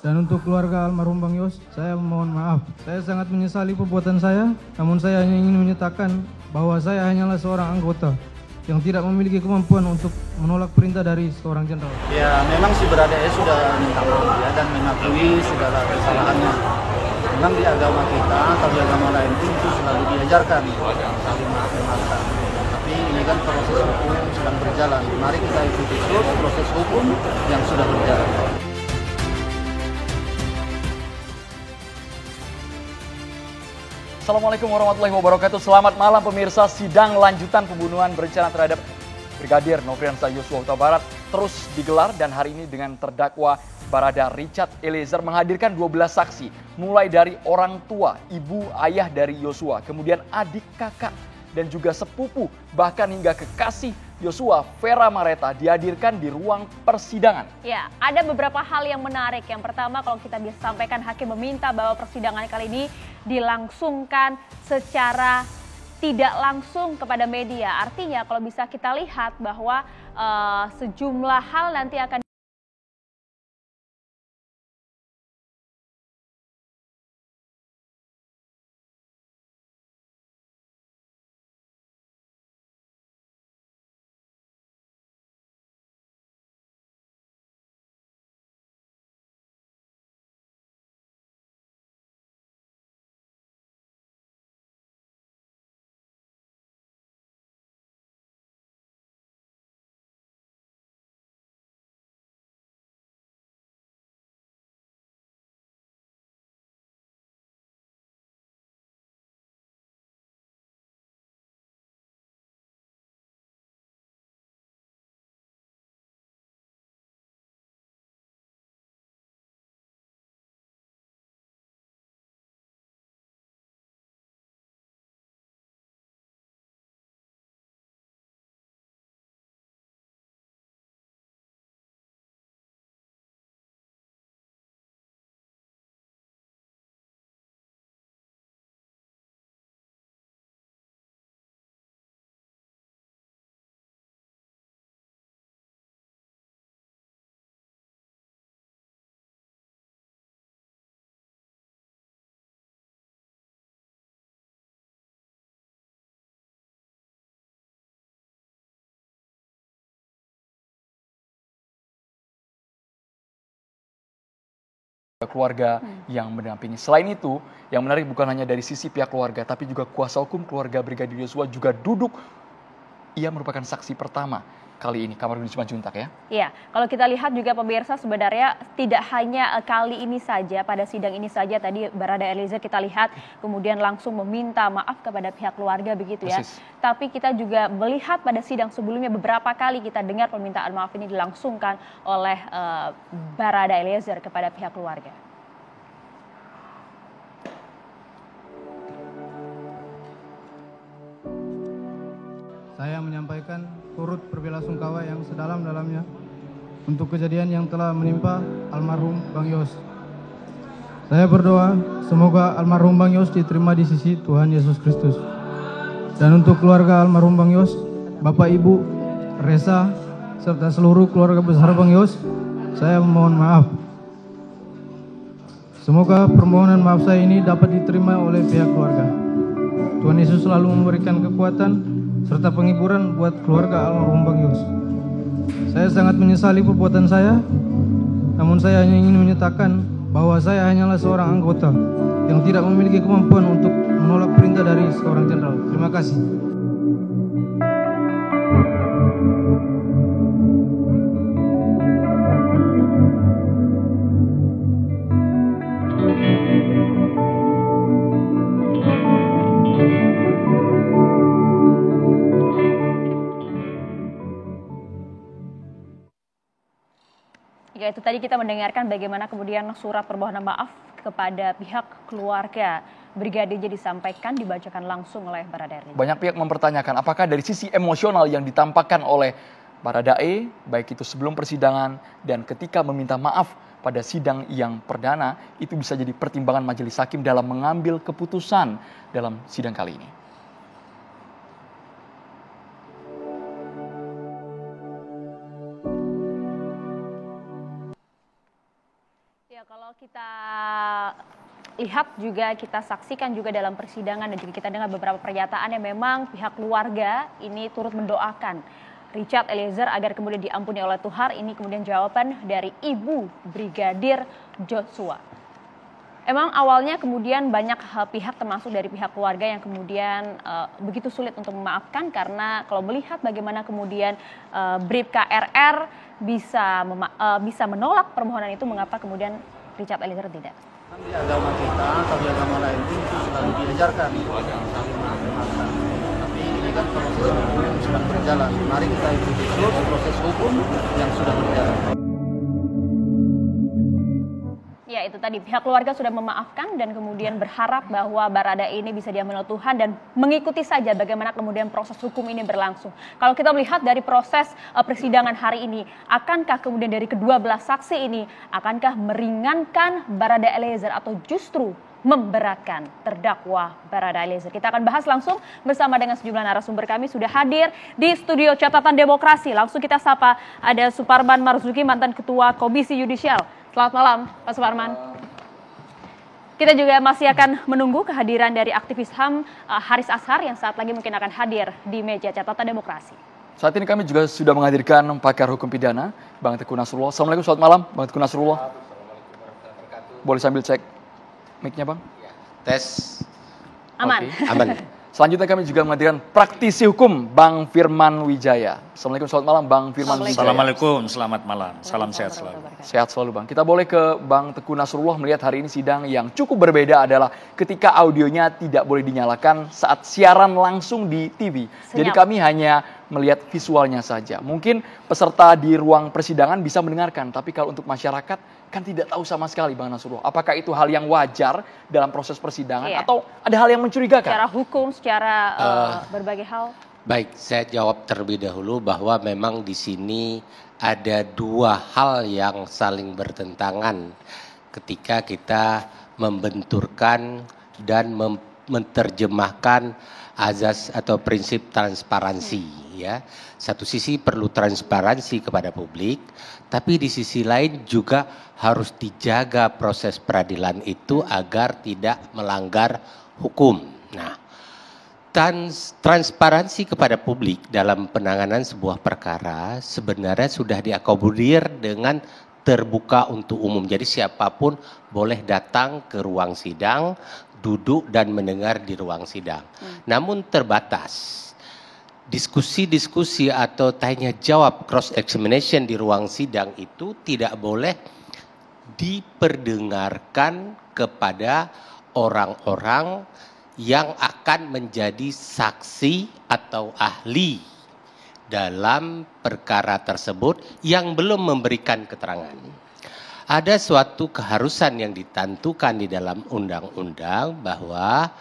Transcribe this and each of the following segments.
Dan untuk keluarga almarhum Bang Yos, saya mohon maaf. Saya sangat menyesali perbuatan saya, namun saya hanya ingin menyatakan bahwa saya hanyalah seorang anggota yang tidak memiliki kemampuan untuk menolak perintah dari seorang jenderal. Ya, memang si Baradae sudah minta maaf ya dan mengakui segala kesalahannya. Memang di agama kita atau di agama lain pun itu selalu diajarkan saling maafkan. Tapi ini kan proses hukum sedang berjalan. Mari kita ikuti terus proses hukum yang sudah berjalan. Assalamualaikum warahmatullahi wabarakatuh. Selamat malam pemirsa. Sidang lanjutan pembunuhan berencana terhadap Brigadir Nofriansah Yosua Huta Barat terus digelar dan hari ini dengan terdakwa Barada Richard Eliezer menghadirkan 12 saksi. Mulai dari orang tua, ibu, ayah dari Yosua, kemudian adik, kakak, dan juga sepupu, bahkan hingga kekasih Yosua, Vera Mareta, dihadirkan di ruang persidangan. Ya, ada beberapa hal yang menarik. Yang pertama, kalau kita bisa sampaikan, hakim meminta bahwa persidangan kali ini dilangsungkan secara tidak langsung kepada media. Artinya kalau bisa kita lihat bahwa sejumlah hal nanti akan Keluarga yang mendampingi. Selain itu, yang menarik bukan hanya dari sisi pihak keluarga, tapi juga kuasa hukum keluarga Brigadir Yosua juga duduk. Ia merupakan saksi pertama kali ini, Kamarudin Simanjuntak ya. Iya, kalau kita lihat juga pemirsa sebenarnya tidak hanya kali ini saja, pada sidang ini saja tadi Barada Eliezer kita lihat kemudian langsung meminta maaf kepada pihak keluarga begitu ya. Persis. Tapi kita juga melihat pada sidang sebelumnya beberapa kali kita dengar permintaan maaf ini dilangsungkan oleh Barada Eliezer kepada pihak keluarga. Saya menyampaikan turut berbelasungkawa yang sedalam-dalamnya untuk kejadian yang telah menimpa almarhum Bang Yos. Saya berdoa semoga almarhum Bang Yos diterima di sisi Tuhan Yesus Kristus. Dan untuk keluarga almarhum Bang Yos, Bapak Ibu, Resa, serta seluruh keluarga besar Bang Yos, saya mohon maaf. Semoga permohonan maaf saya ini dapat diterima oleh pihak keluarga. Tuhan Yesus selalu memberikan kekuatan serta penghiburan buat keluarga almarhum Bang Yos. Saya sangat menyesali perbuatan saya, namun saya hanya ingin menyatakan bahwa saya hanyalah seorang anggota yang tidak memiliki kemampuan untuk menolak perintah dari seorang jenderal. Terima kasih. Ya, itu tadi kita mendengarkan bagaimana kemudian surat permohonan maaf kepada pihak keluarga Brigadir disampaikan, dibacakan langsung oleh Barada Eliezer. Banyak pihak mempertanyakan apakah dari sisi emosional yang ditampakkan oleh Baradae, baik itu sebelum persidangan dan ketika meminta maaf pada sidang yang perdana, itu bisa jadi pertimbangan majelis hakim dalam mengambil keputusan dalam sidang kali ini. Ya, Ya, kalau kita lihat juga, kita saksikan juga dalam persidangan dan juga kita dengar beberapa pernyataan yang memang pihak keluarga ini turut mendoakan Richard Eliezer agar kemudian diampuni oleh Tuhan. Ini kemudian jawaban dari Ibu Brigadir Joshua. Emang awalnya kemudian banyak pihak termasuk dari pihak keluarga yang kemudian begitu sulit untuk memaafkan karena kalau melihat bagaimana kemudian Bribka RR bisa menolak permohonan itu, mengapa kemudian Richard Eliezer tidak? Kan di agama kita atau di agama lain itu selalu diajarkan saling memaafkan. Tapi ini kan proses hukum sedang berjalan. Mari kita ikuti terus proses hukum yang sudah berjalan. Ya, itu tadi pihak keluarga sudah memaafkan dan kemudian berharap bahwa Baradae ini bisa diampuni oleh Tuhan dan mengikuti saja bagaimana kemudian proses hukum ini berlangsung. Kalau kita melihat dari proses persidangan hari ini, akankah kemudian dari kedua belah saksi ini, akankah meringankan Baradae Eliezer atau justru memberatkan terdakwa Baradae Eliezer? Kita akan bahas langsung bersama dengan sejumlah narasumber kami sudah hadir di studio Catatan Demokrasi. Langsung kita sapa, ada Suparman Marzuki, mantan Ketua Komisi Yudisial. Selamat malam, Pak Suparman. Kita juga masih akan menunggu kehadiran dari aktivis HAM Haris Ashar yang saat lagi mungkin akan hadir di meja Catatan Demokrasi. Saat ini kami juga sudah menghadirkan pakar hukum pidana, Bang Teguh Nasrullah. Assalamualaikum, selamat malam, Bang Teguh Nasrullah. Boleh sambil cek mic-nya, Bang? Tes. Aman. Okay. Aman. Selanjutnya kami juga menghadirkan praktisi hukum Bang Firman Wijaya. Assalamualaikum, selamat malam Bang Firman Wijaya. Assalamualaikum, selamat malam. Salam sehat selalu. Sehat selalu Bang. Kita boleh ke Bang Teguh Nasrullah melihat hari ini sidang yang cukup berbeda adalah ketika audionya tidak boleh dinyalakan saat siaran langsung di TV. Jadi kami hanya melihat visualnya saja. Mungkin peserta di ruang persidangan bisa mendengarkan, tapi kalau untuk masyarakat kan tidak tahu sama sekali Bang Nasrullah. Apakah itu hal yang wajar dalam proses persidangan atau ada hal yang mencurigakan? Secara hukum, secara berbagai hal. Baik, saya jawab terlebih dahulu bahwa memang di sini ada dua hal yang saling bertentangan ketika kita membenturkan dan menerjemahkan azas atau prinsip transparansi. Ya, satu sisi perlu transparansi kepada publik, tapi di sisi lain juga harus dijaga proses peradilan itu agar tidak melanggar hukum. Nah, transparansi kepada publik dalam penanganan sebuah perkara sebenarnya sudah diakomodir dengan terbuka untuk umum. Jadi siapapun boleh datang ke ruang sidang, duduk dan mendengar di ruang sidang. Namun terbatas. Diskusi-diskusi atau tanya jawab cross examination di ruang sidang itu tidak boleh diperdengarkan kepada orang-orang yang akan menjadi saksi atau ahli dalam perkara tersebut yang belum memberikan keterangan. Ada suatu keharusan yang ditentukan di dalam undang-undang bahwa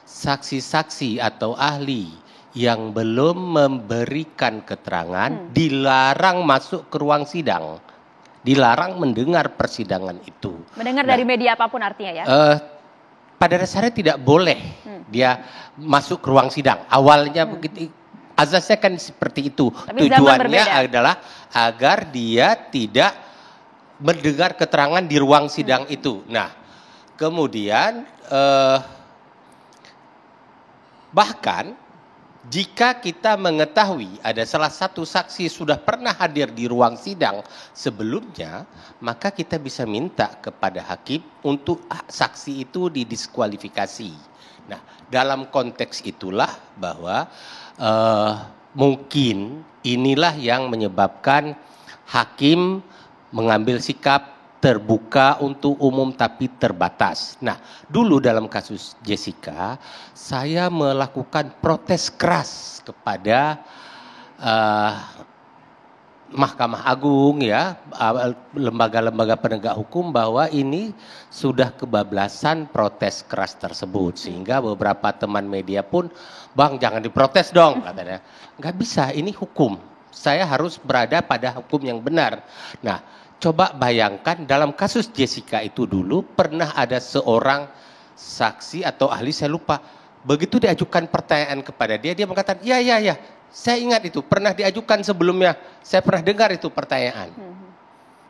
saksi-saksi atau ahli yang belum memberikan keterangan dilarang masuk ke ruang sidang, dilarang mendengar persidangan itu. Mendengar dari media apapun artinya ya? Pada dasarnya tidak boleh dia masuk ke ruang sidang. Awalnya begitu, azasnya kan seperti itu. Tapi tujuannya adalah agar dia tidak mendengar keterangan di ruang sidang itu. Nah, kemudian bahkan jika kita mengetahui ada salah satu saksi sudah pernah hadir di ruang sidang sebelumnya, maka kita bisa minta kepada hakim untuk saksi itu didiskualifikasi. Nah, dalam konteks itulah bahwa mungkin inilah yang menyebabkan hakim mengambil sikap terbuka untuk umum tapi terbatas. Nah, dulu dalam kasus Jessica, saya melakukan protes keras kepada Mahkamah Agung ya, lembaga-lembaga penegak hukum bahwa ini sudah kebablasan protes keras tersebut. Sehingga beberapa teman media pun, "Bang, jangan diprotes dong," katanya. Nggak bisa, ini hukum. Saya harus berada pada hukum yang benar. Nah, coba bayangkan dalam kasus Jessica itu dulu pernah ada seorang saksi atau ahli, saya lupa. Begitu diajukan pertanyaan kepada dia, dia mengatakan, ya, saya ingat itu, pernah diajukan sebelumnya, saya pernah dengar itu pertanyaan.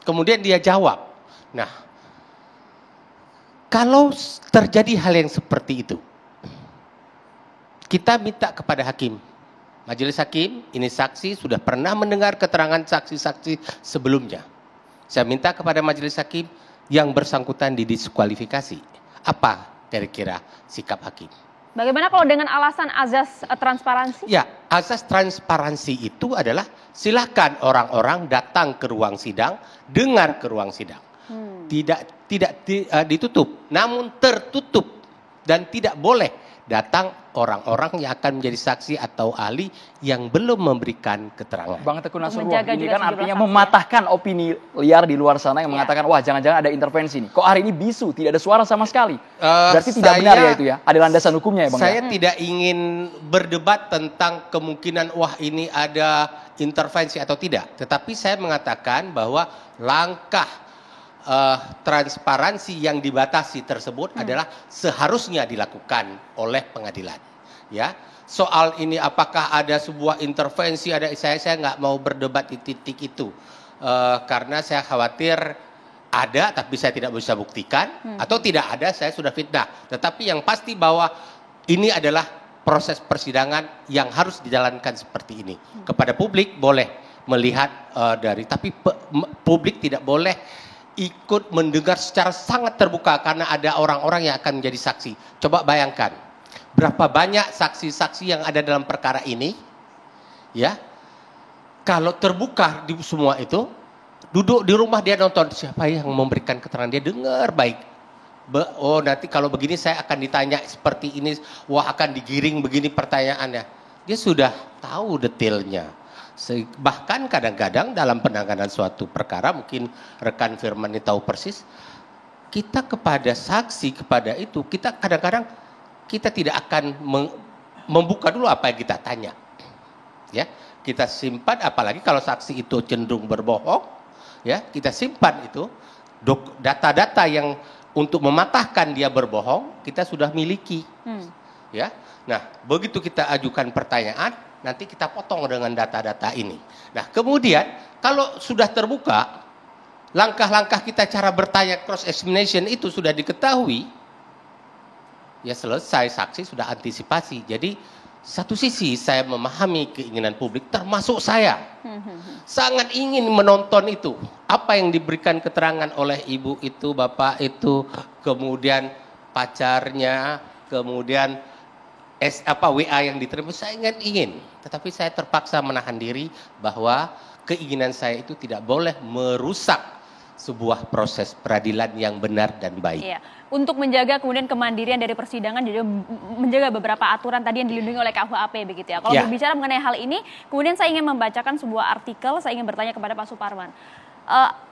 Kemudian dia jawab. Nah, Kalau terjadi hal yang seperti itu, kita minta kepada hakim, majelis hakim, ini saksi sudah pernah mendengar keterangan saksi-saksi sebelumnya. Saya minta kepada majelis hakim yang bersangkutan didiskualifikasi. Apa kira-kira sikap hakim? Bagaimana kalau dengan alasan azas transparansi? Ya, azas transparansi itu adalah silakan orang-orang datang ke ruang sidang, dengar ke ruang sidang. Tidak ditutup, namun tertutup dan tidak boleh datang orang-orang yang akan menjadi saksi atau ahli yang belum memberikan keterangan. Bang Teguh Nasrullah, menjaga ini juga kan artinya saksi. mematahkan opini liar di luar sana yang mengatakan wah jangan-jangan ada intervensi nih. Kok hari ini bisu, tidak ada suara sama sekali. Berarti tidak benar ya itu ya? Ada landasan hukumnya ya Bang? Saya tidak ingin berdebat tentang kemungkinan wah ini ada intervensi atau tidak. Tetapi saya mengatakan bahwa langkah transparansi yang dibatasi tersebut adalah seharusnya dilakukan oleh pengadilan. Ya, soal ini apakah ada sebuah intervensi? Saya nggak mau berdebat di titik itu karena saya khawatir ada, tapi saya tidak bisa buktikan atau tidak ada, saya sudah fitnah. Tetapi yang pasti bahwa ini adalah proses persidangan yang harus dijalankan seperti ini. Kepada publik boleh melihat tapi publik tidak boleh ikut mendengar secara sangat terbuka karena ada orang-orang yang akan menjadi saksi. Coba bayangkan, berapa banyak saksi-saksi yang ada dalam perkara ini, ya? Kalau terbuka di semua itu, duduk di rumah dia nonton siapa yang memberikan keterangan, dia dengar baik. Oh nanti kalau begini saya akan ditanya seperti ini, wah akan digiring begini pertanyaannya. Dia sudah tahu detailnya. Bahkan kadang-kadang dalam penanganan suatu perkara, mungkin rekan Firman ini tahu persis, kita kepada saksi, kepada itu, kita kadang-kadang kita tidak akan membuka dulu apa yang kita tanya. Ya, kita simpan, apalagi kalau saksi itu cenderung berbohong, ya, kita simpan itu data-data yang untuk mematahkan dia berbohong, kita sudah miliki. Ya. Nah, begitu kita ajukan pertanyaan, nanti kita potong dengan data-data ini. Nah, kemudian kalau sudah terbuka, langkah-langkah kita cara bertanya cross examination itu sudah diketahui, ya selesai, saksi sudah antisipasi. Jadi satu sisi saya memahami keinginan publik, termasuk saya. Sangat ingin menonton itu. Apa yang diberikan keterangan oleh ibu itu, bapak itu, kemudian pacarnya, kemudian WA yang diterima, saya ingin. Tetapi saya terpaksa menahan diri bahwa keinginan saya itu tidak boleh merusak sebuah proses peradilan yang benar dan baik. Iya. Untuk menjaga kemudian kemandirian dari persidangan, juga menjaga beberapa aturan tadi yang dilindungi oleh KUHP begitu ya. Kalau berbicara mengenai hal ini, kemudian saya ingin membacakan sebuah artikel, saya ingin bertanya kepada Pak Suparman.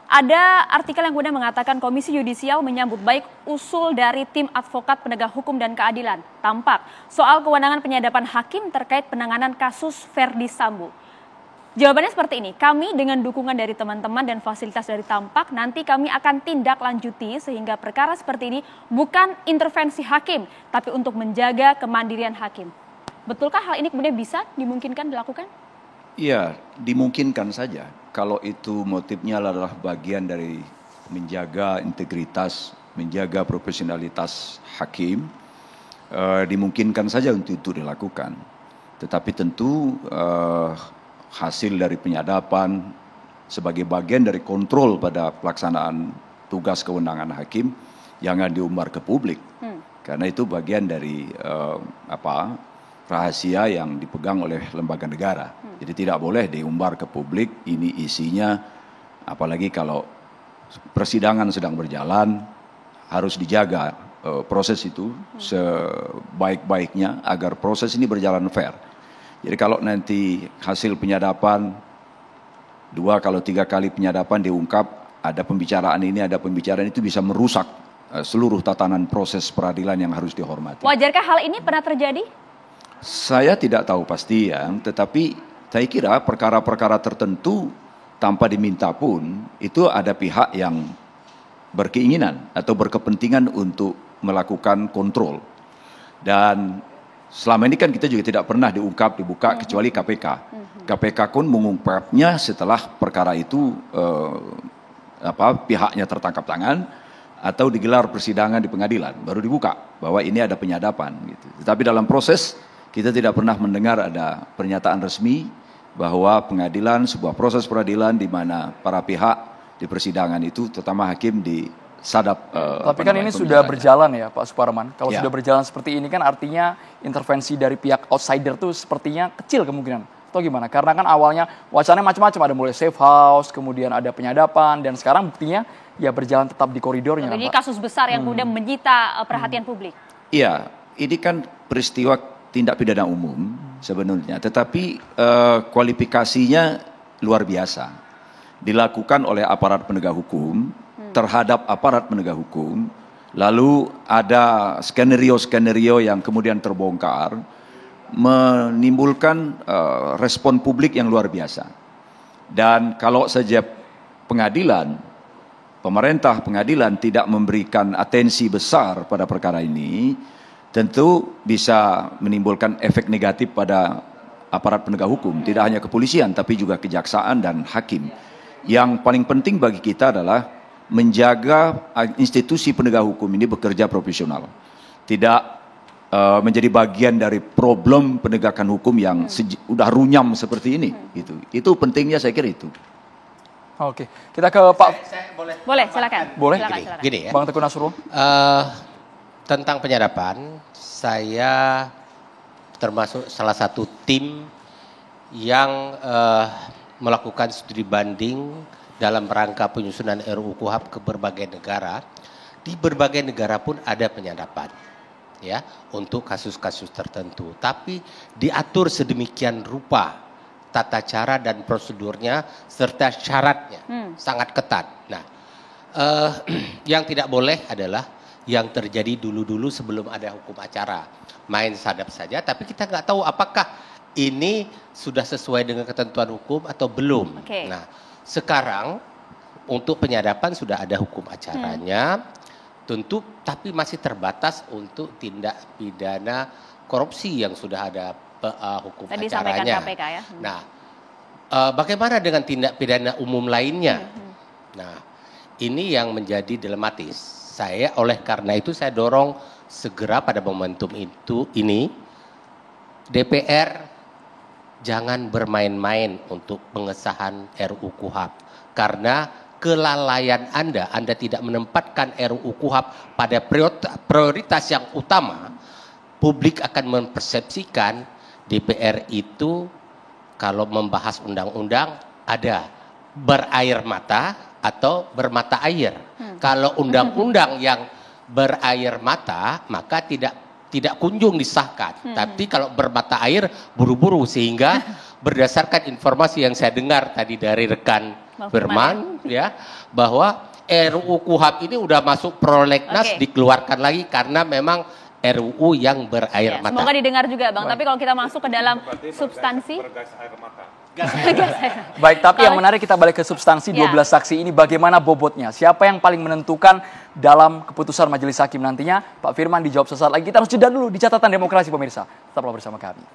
Ada artikel yang kemudian mengatakan Komisi Yudisial menyambut baik usul dari tim advokat penegak hukum dan keadilan, Tampak, soal kewenangan penyadapan hakim terkait penanganan kasus Verdi Sambo. Jawabannya seperti ini, kami dengan dukungan dari teman-teman dan fasilitas dari Tampak, nanti kami akan tindak lanjuti sehingga perkara seperti ini bukan intervensi hakim, tapi untuk menjaga kemandirian hakim. Betulkah hal ini kemudian bisa dimungkinkan dilakukan? Iya, dimungkinkan saja. Kalau itu motifnya adalah bagian dari menjaga integritas, menjaga profesionalitas hakim, dimungkinkan saja untuk itu dilakukan. Tetapi tentu hasil dari penyadapan sebagai bagian dari kontrol pada pelaksanaan tugas kewenangan hakim jangan diumbar ke publik. Karena itu bagian dari rahasia yang dipegang oleh lembaga negara. Jadi tidak boleh diumbar ke publik, ini isinya, apalagi kalau persidangan sedang berjalan, harus dijaga proses itu sebaik-baiknya agar proses ini berjalan fair. Jadi kalau nanti hasil penyadapan, 2 kalau 3 kali penyadapan diungkap, ada pembicaraan ini, ada pembicaraan itu bisa merusak seluruh tatanan proses peradilan yang harus dihormati. Wajarkah hal ini pernah terjadi? Saya tidak tahu pasti ya, tetapi saya kira perkara-perkara tertentu tanpa diminta pun itu ada pihak yang berkeinginan atau berkepentingan untuk melakukan kontrol. Dan selama ini kan kita juga tidak pernah dibuka kecuali KPK. KPK pun mengungkapnya setelah perkara itu pihaknya tertangkap tangan, atau digelar persidangan di pengadilan, baru dibuka bahwa ini ada penyadapan gitu. Tetapi dalam proses kita tidak pernah mendengar ada pernyataan resmi bahwa pengadilan, sebuah proses peradilan di mana para pihak di persidangan itu, terutama hakim, disadap. Tapi kan ini sudah berjalan ya Pak Suparman. Kalau Ya. sudah berjalan seperti ini kan artinya intervensi dari pihak outsider tuh sepertinya kecil kemungkinan. Atau gimana? Karena kan awalnya wacananya macam-macam, ada mulai safe house, kemudian ada penyadapan, dan sekarang buktinya ya berjalan tetap di koridornya kan Jadi Pak. kasus besar yang kemudian menyita perhatian publik. Iya, ini kan peristiwa tindak pidana umum sebenarnya, tetapi kualifikasinya luar biasa. Dilakukan oleh aparat penegak hukum terhadap aparat penegak hukum, lalu ada skenario-skenario yang kemudian terbongkar, menimbulkan respon publik yang luar biasa. Dan kalau saja pengadilan, pemerintah pengadilan tidak memberikan atensi besar pada perkara ini, tentu bisa menimbulkan efek negatif pada aparat penegak hukum, tidak hanya kepolisian tapi juga kejaksaan dan hakim. Yang paling penting bagi kita adalah menjaga institusi penegak hukum ini bekerja profesional, tidak menjadi bagian dari problem penegakan hukum yang sudah runyam seperti ini. Itu pentingnya, saya kira itu. Oke, kita ke Pak. Boleh, silakan. Boleh? Silakan. Gini ya. Bang Teguh Nasrullah. Tentang penyadapan, saya termasuk salah satu tim yang melakukan studi banding dalam rangka penyusunan RUU KUHP ke berbagai negara. Di berbagai negara pun ada penyadapan, ya, untuk kasus-kasus tertentu. Tapi diatur sedemikian rupa tata cara dan prosedurnya serta syaratnya sangat ketat. Nah, yang tidak boleh adalah yang terjadi dulu-dulu sebelum ada hukum acara. Main sadap saja, tapi kita nggak tahu apakah ini sudah sesuai dengan ketentuan hukum atau belum. Oke. Nah, sekarang untuk penyadapan sudah ada hukum acaranya, tentu, tapi masih terbatas untuk tindak pidana korupsi yang sudah ada hukum Tadi sampaikan acaranya. KPK ya. Nah, bagaimana dengan tindak pidana umum lainnya? Nah, ini yang menjadi dilematis. Oleh karena itu saya dorong segera pada momentum ini DPR jangan bermain-main untuk pengesahan RUU KUHP, karena kelalaian Anda tidak menempatkan RUU KUHP pada prioritas yang utama. Publik akan mempersepsikan DPR itu kalau membahas undang-undang ada berair mata atau bermata air. Kalau undang-undang yang berair mata maka tidak kunjung disahkan. Tapi kalau bermata air buru-buru, sehingga berdasarkan informasi yang saya dengar tadi dari rekan Firman ya, bahwa RUU KUHP ini udah masuk prolegnas, dikeluarkan lagi karena memang RUU yang berair mata. Semoga didengar juga Bang, tapi kalau kita masuk ke dalam substansi. Baik, tapi yang menarik kita balik ke substansi 12 saksi ini, bagaimana bobotnya? Siapa yang paling menentukan dalam keputusan majelis hakim nantinya? Pak Firman dijawab sesaat lagi. Kita harus jeda dulu di catatan demokrasi pemirsa. Tetaplah bersama kami.